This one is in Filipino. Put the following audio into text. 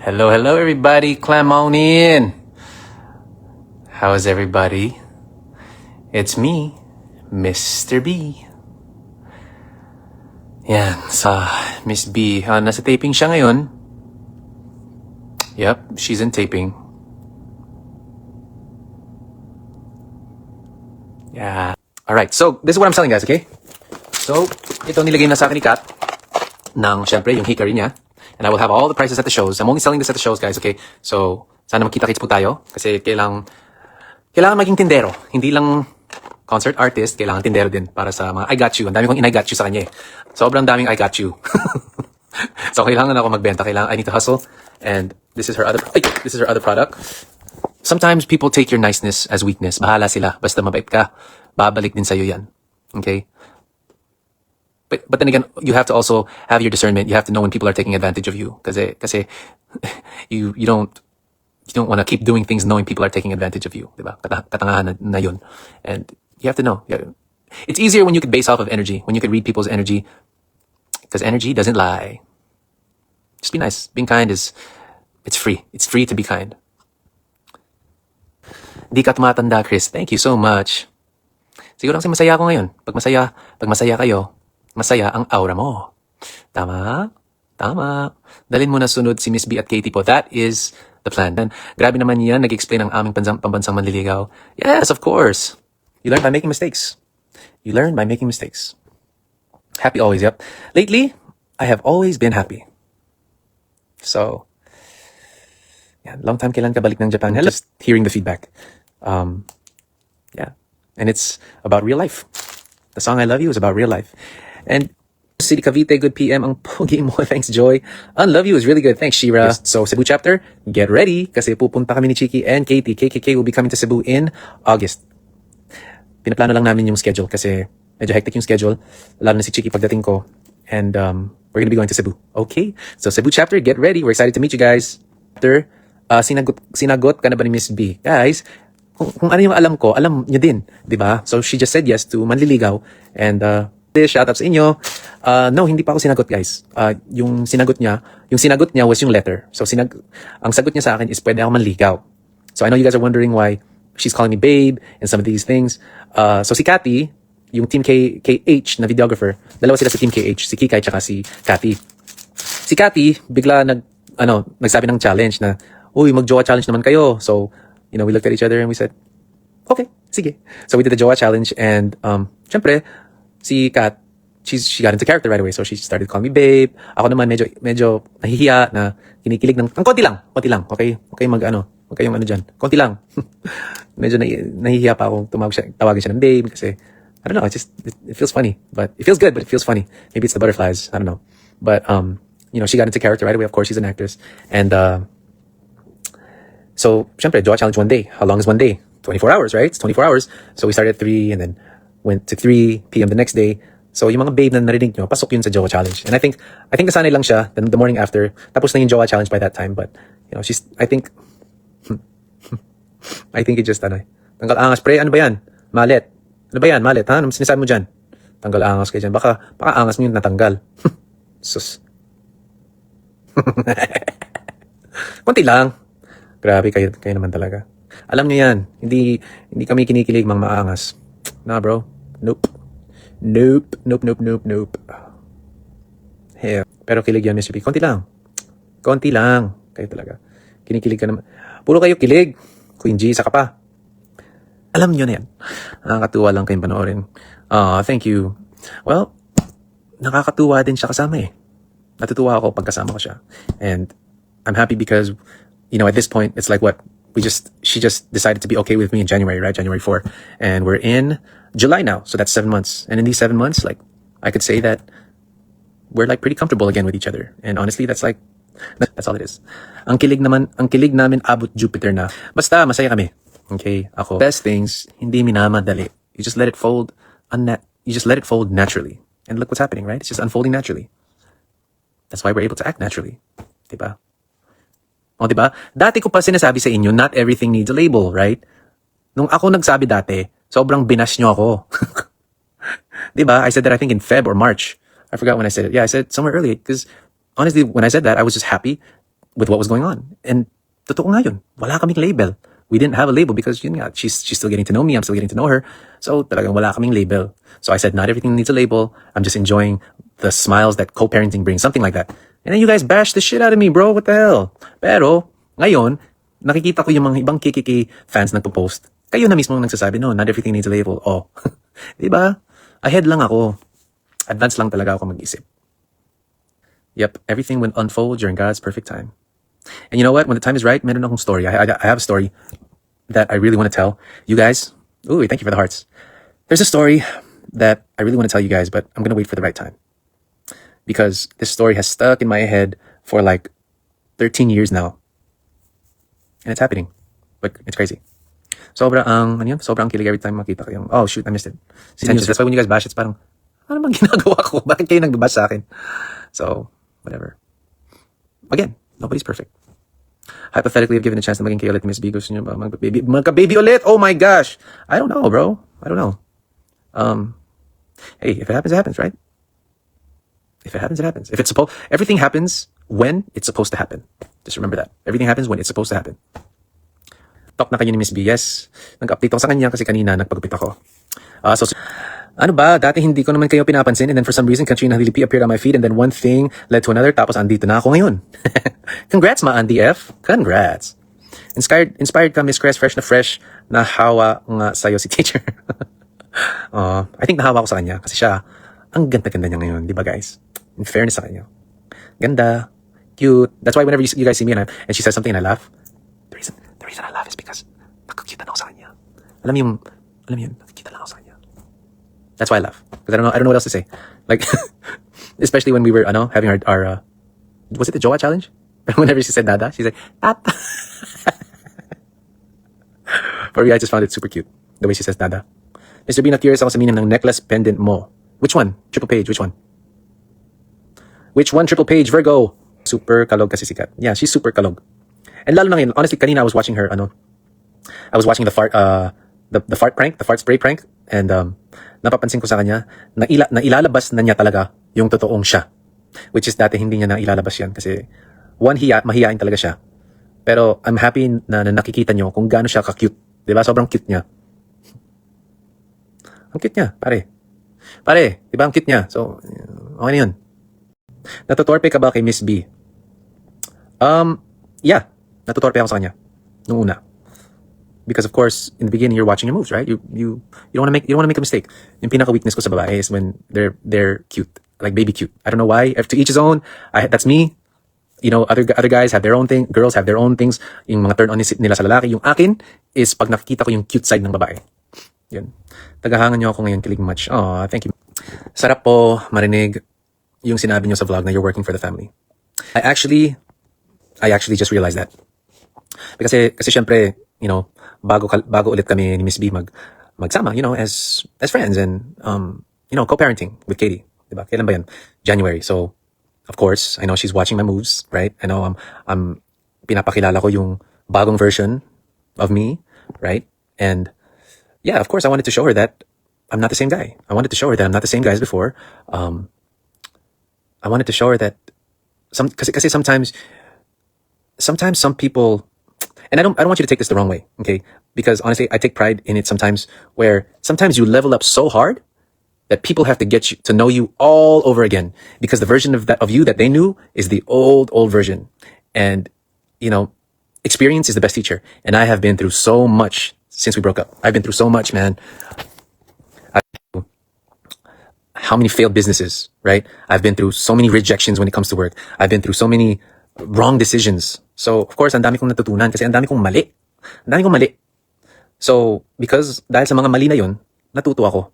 Hello, hello everybody. Climb on in. How is everybody? It's me, Mr. B. Yan, sa Miss B. Nasa taping siya ngayon. Yep, she's in taping. Yeah. Alright, so this is what I'm selling, guys, okay? So, ito nilagay na sa akin ni Kat ng, syempre, yung hickory niya. And I will have all the prices at the shows. I'm only selling this at the shows, guys, okay? So, sana magkita-kits po tayo. Kasi kailangan maging tindero. Hindi lang concert artist, kailangan tindero din para sa mga I got you. Ang dami kong in-I got you sa kanya eh. Sobrang daming I got you. So, kailangan ako magbenta. I need to hustle. And this is her other product. Sometimes people take your niceness as weakness. Bahala sila. Basta mabait ka. Babalik din sa'yo yan. Okay? But then again, you have to also have your discernment. You have to know when people are taking advantage of you. Kasi you don't want to keep doing things knowing people are taking advantage of you. Diba? Katangahan na yun. And you have to know. It's easier when you could base off of energy. When you could read people's energy. Because energy doesn't lie. Just be nice. Being kind it's free. It's free to be kind. Di ka tumatanda, Chris. Thank you so much. Siguro kasi masaya ako ngayon. Pag masaya kayo, masaya ang aura mo. Tama? Tama. Dalhin mo na sunod si Miss B at Katie po. That is the plan. Then, grabe naman yan. Nag-explain ang aming pambansang manliligaw. Yes, of course. You learn by making mistakes. Happy always, yep. Lately, I have always been happy. So, yeah, long time kailan ka balik ng Japan. Just hearing the feedback. Yeah. And it's about real life. The song I Love You is about real life. And City Cavite, good PM. Ang pogi mo. Thanks, Joy. Love You is really good. Thanks, Shira. So, Cebu chapter, get ready. Kasi pupunta kami ni Chiki and Katie. KKK will be coming to Cebu in August. Pinaplano lang namin yung schedule kasi medyo hectic yung schedule. Lalo na si Chiki pagdating ko. And we're gonna be going to Cebu. Okay? So, Cebu chapter, get ready. We're excited to meet you guys. After, sinagot ka na ba ni Miss B? Guys, kung ano yung alam ko, alam niyo din. Diba? So, she just said yes to Manliligaw. And, shout out sa inyo. No, hindi pa ako sinagot, guys. Yung sinagot niya was yung letter. So, ang sagot niya sa akin is pwede ako manligaw. So, I know you guys are wondering why she's calling me babe and some of these things. So, si Cathy, yung Team KH na videographer, dalawa sila sa Team KH, si Kikay tsaka si Cathy. Si Cathy, bigla nagsabi ng challenge na, uy, mag-jowa challenge naman kayo. So, we looked at each other and we said, okay, sige. So, we did the jowa challenge and, syempre, si Kat, she got into character right away. So she started calling me babe. Ako naman medyo nahihiya na kinikilig ng konti lang. Okay? Okay wag kayong dyan. Konti lang. Medyo nahihiya pa akong tawagin siya ng babe kasi I don't know, it feels funny. But it feels good, but it feels funny. Maybe it's the butterflies, I don't know. But she got into character right away. Of course, she's an actress. And so, syempre, jowa challenge one day. How long is one day? 24 hours, right? It's 24 hours. So we started at 3 and then went to 3 p.m. the next day. So, yung mga babe na narinig nyo, pasok yun sa Jowa Challenge. And I think nasanay lang siya the morning after. Tapos na yung Jowa Challenge by that time. But, I think it just, tanggal angas. Pre, ano ba yan? Malet. Ano ba yan? Malet, ha? Ano sinasabi mo dyan? Tanggal angas kayo dyan. Baka angas mo yung natanggal. Sus. Konti lang. Grabe, kayo naman talaga. Alam nyo yan. Hindi kami kinikilig mga maangas. Nah, bro. Nope. Yeah. Pero kilig yan, Mr. B. Konti lang. Kayo talaga. Kinikilig ka naman. Puro kayo kilig. Queen G, saka pa. Alam nyo na yan. Nakakatuwa lang kayong panoorin. Thank you. Well, nakakatuwa din siya kasama eh. Natutuwa ako pag kasama ko siya. And I'm happy because, at this point, it's like what? She just decided to be okay with me in January, right? January 4. And we're in July now. So that's 7 months. And in these 7 months, I could say that we're pretty comfortable again with each other. And honestly, that's all it is. Ang kilig namin abot Jupiter na. Basta, masaya kami. Okay? Ako. Best things, hindi minamadali. You just let it fold naturally. And look what's happening, right? It's just unfolding naturally. That's why we're able to act naturally. Diba? O, diba? Dati ko pa sinasabi sa inyo, not everything needs a label, right? Nung ako nagsabi dati, sobrang binas nyo ako. Diba? I said that I think in Feb or March. I forgot when I said it. Yeah, I said somewhere early. Because honestly, when I said that, I was just happy. with what was going on. And totoo nga yun. Wala kaming label. We didn't have a label because yun nga, she's still getting to know me, I'm still getting to know her. So talagang wala kaming label. So I said, not everything needs a label. I'm just enjoying the smiles that co-parenting brings, something like that. And then you guys bash the shit out of me, bro. What the hell? Pero, ngayon, nakikita ko yung mga ibang KKK fans nagpo-post. Kayo na mismo nagsasabi, no, not everything needs a label. Oh, diba? Ahead lang ako. Advance lang talaga ako mag-isip. Yep, everything will unfold during God's perfect time. And you know what? When the time is right, meron akong story. I have a story that I really want to tell you guys. Ooh, thank you for the hearts. There's a story that I really want to tell you guys, but I'm going to wait for the right time. Because this story has stuck in my head for like 13 years now. And it's happening. Like, it's crazy. Sobrang kilig every time makita ko yung, oh shoot, I missed it. That's why when you guys bash, it's parang, ano bang ginagawa ko? Bakit kayo nagbabash sa akin? So, whatever. Again, nobody's perfect. Hypothetically, if given a chance na maging kayo ulit ni Miss B, gusto nyo ba magka-baby ulit? Oh my gosh! I don't know, bro. I don't know. Hey, if it happens, it happens, right? If it happens, it happens. Everything happens when it's supposed to happen. Just remember that. Everything happens when it's supposed to happen. Talk na kayo ni Miss B. Yes. Nag-update ako sa kanya kasi kanina nagpagupit ako. Ano ba? Dati hindi ko naman kayo pinapansin and then for some reason, Katrina Halipi appeared on my feed and then one thing led to another tapos andito na ako ngayon. Congrats, ma Andy F. Congrats. Inspired ka, Miss Crest, fresh na hawa nga sa'yo si teacher. I think nahawa ko sa kanya kasi siya, ang ganda-ganda niya ngayon, di ba guys? In fairness sa kanya. Ganda, cute. That's why whenever you guys see me and she says something and I laugh, the reason I laugh is because nakakita na ako sa kanya. Alam mo yun, nakakita lang ako sa kanya. That's why I laugh. Because I don't know what else to say. Like, especially when we were, having our was it the Jowa challenge? Whenever she said Dada, she's like, Tata. For me, I just found it super cute. The way she says Dada. Mr. B, na-curious ako sa meaning ng necklace pendant mo. Which one? Triple page, which one? Which one, triple page, Virgo? Super kalog kasi sikat. Yeah, she's super kalog. And lalo na ngayon, honestly, kanina I was watching her, I was watching the fart prank, the fart spray prank. And, napapansin ko sa kanya, na ilalabas na niya talaga yung totoong siya. Which is dati hindi niya na ilalabas yan. Kasi, one, mahihain talaga siya. Pero, I'm happy na nakikita nyo kung gaano siya ka-cute. Diba? Sobrang cute niya. Ang cute niya, pare. Diba? Ang cute niya. So, okay na yun. Natutorpe ka ba kay Miss B? Yeah. Natutorpe ako sa kanya. Nung una. Because of course, in the beginning, you're watching your moves, right? You don't want to make a mistake. Yung pinaka weakness ko sa babae is when they're cute, like baby cute. I don't know why. To each his own. That's me. You know, other guys have their own thing. Girls have their own things. Yung mga turn on nila sa lalaki. Yung akin is pag nakikita ko yung cute side ng babae. Yun. Tagahangan niyo ako ngayon, Kilig Much. Oh, thank you. Sarap po marinig yung sinabi niyo sa vlog na you're working for the family. I actually just realized that. Kasi syempre, you know, bago ulit kami ni Miss B magsama, you know, as friends and you know, co-parenting with Katie, diba? Kailan ba yan? January. So, of course, I know she's watching my moves, right? I know I'm pinapakilala ko yung bagong version of me, right? And yeah, of course, I wanted to show her that I'm not the same guy. I wanted to show her that I'm not the same guy as before. I wanted to show her that kasi sometimes some people. And I don't want you to take this the wrong way, okay? Because honestly, I take pride in it sometimes where sometimes you level up so hard that people have to get you to know you all over again because the version of you that they knew is the old version. And, you know, experience is the best teacher. And I have been through so much since we broke up. I've been through so much, man. How many failed businesses, right? I've been through so many rejections when it comes to work. I've been through so many wrong decisions. So, of course, ang dami kong natutunan kasi ang dami kong mali. So, because dahil sa mga mali na yun, natuto ako.